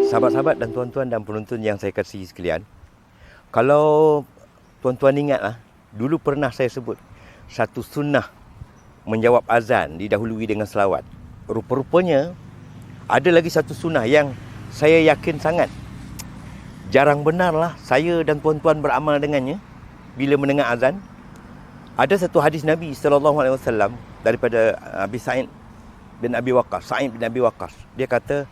Sahabat-sahabat dan tuan-tuan dan penonton yang saya kasihi sekalian, kalau tuan-tuan ingatlah, dulu pernah saya sebut satu sunnah menjawab azan didahului dengan selawat. Rupa-rupanya ada lagi satu sunnah yang saya yakin sangat jarang benarlah saya dan tuan-tuan beramal dengannya bila mendengar azan. Ada satu hadis Nabi SAW daripada Abi Sa'id bin Abi Waqqas, Sa'id bin Abi Waqqas. Dia kata,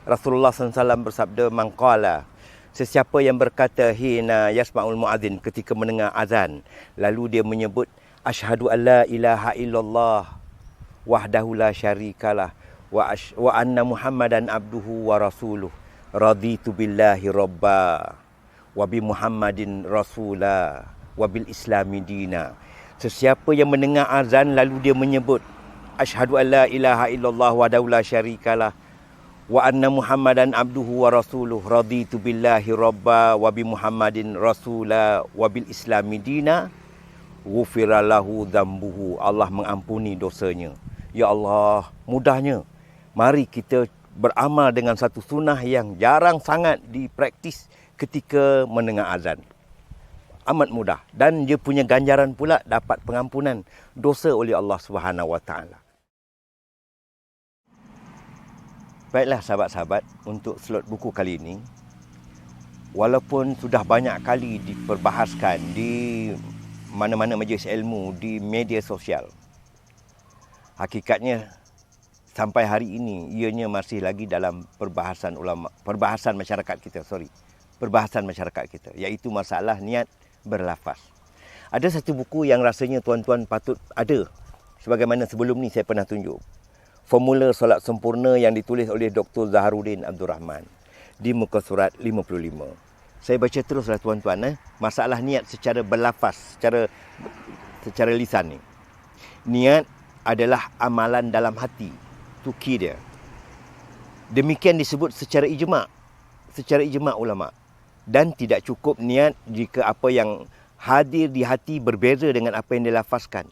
Rasulullah SAW bersabda, "Man qala," sesiapa yang berkata hina yasma'ul muadzin, ketika mendengar azan, lalu dia menyebut asyhadu an la ilaha illallah wahdahu la syarikalah wa anna Muhammadan abduhu wa rasuluh, raditu billahi rabba wa bi Muhammadin rasula wa bil islami dina. Sesiapa yang mendengar azan lalu dia menyebut asyhadu an la ilaha illallah wahdahu la syarikalah wa anna Muhammadan abduhu wa rasuluh, raditu billahi rabba wa bi Muhammadin rasula wa bil islami dina, ghufira lahu dzambuhu, Allah mengampuni dosanya. Ya Allah, mudahnya. Mari kita beramal dengan satu sunnah yang jarang sangat dipraktis ketika mendengar azan. Amat mudah, dan dia punya ganjaran pula dapat pengampunan dosa oleh Allah Subhanahu wa taala. Baiklah sahabat-sahabat, untuk slot buku kali ini, walaupun sudah banyak kali diperbahaskan di mana-mana majlis ilmu, di media sosial, hakikatnya sampai hari ini ianya masih lagi dalam perbahasan masyarakat kita, iaitu masalah niat berlafaz. Ada satu buku yang rasanya tuan-tuan patut ada, sebagaimana sebelum ni saya pernah tunjuk, Formula Solat Sempurna yang ditulis oleh Dr. Zaharuddin Abdul Rahman di muka surat 55. Saya baca teruslah tuan-tuan, masalah niat secara berlafaz, secara lisan ni. Niat adalah amalan dalam hati, tu key dia. Demikian disebut secara ijma' ulama. Dan tidak cukup niat jika apa yang hadir di hati berbeza dengan apa yang dilafazkan.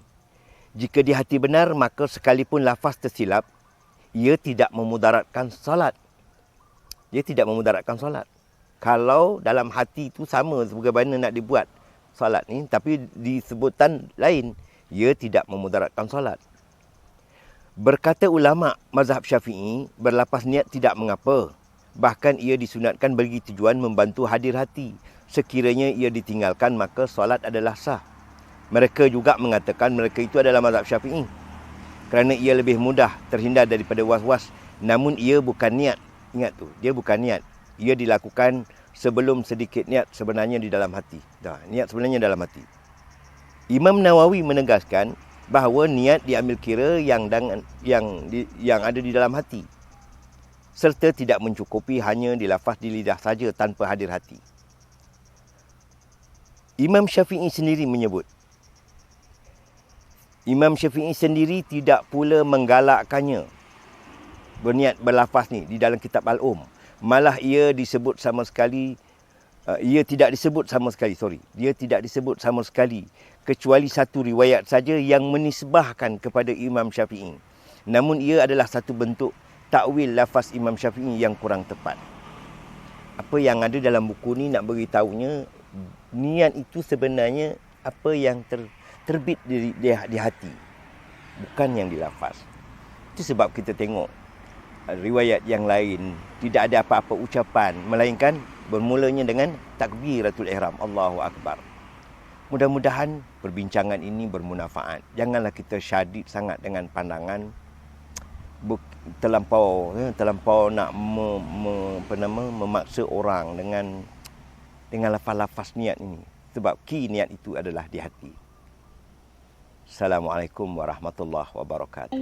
Jika di hati benar, maka sekalipun lafaz tersilap, ia tidak memudaratkan solat. Kalau dalam hati itu sama sebagaimana nak dibuat solat ni, tapi di sebutan lain, ia tidak memudaratkan solat. Berkata ulama mazhab Syafi'i, berlafaz niat tidak mengapa. Bahkan ia disunatkan bagi tujuan membantu hadir hati. Sekiranya ia ditinggalkan, maka solat adalah sah. Mereka juga mengatakan mereka itu adalah mazhab Syafi'i kerana ia lebih mudah terhindar daripada was-was. Namun ia bukan niat. Ingat tu, dia bukan niat. Ia dilakukan sebelum sedikit niat sebenarnya di dalam hati. Niat sebenarnya dalam hati. Imam Nawawi menegaskan bahawa niat diambil kira yang ada di dalam hati, serta tidak mencukupi hanya dilafaz di lidah saja tanpa hadir hati. Imam Syafi'i sendiri tidak pula menggalakkannya berniat berlafaz ni di dalam kitab Al-Um. Malah ia tidak disebut sama sekali kecuali satu riwayat saja yang menisbahkan kepada Imam Syafi'i. Namun ia adalah satu bentuk takwil lafaz Imam Syafi'i yang kurang tepat. Apa yang ada dalam buku ni nak beritahunya, niat itu sebenarnya apa yang terbit di hati, bukan yang dilafaz. Itu sebab kita tengok riwayat yang lain tidak ada apa-apa ucapan, melainkan bermulanya dengan takbiratul ihram, Allahu Akbar. Mudah-mudahan perbincangan ini bermanfaat. Janganlah kita syadid sangat dengan pandangan terlampau nak memaksa orang dengan lafaz-lafaz niat ini, sebab niat itu adalah di hati. Assalamualaikum warahmatullahi wabarakatuh.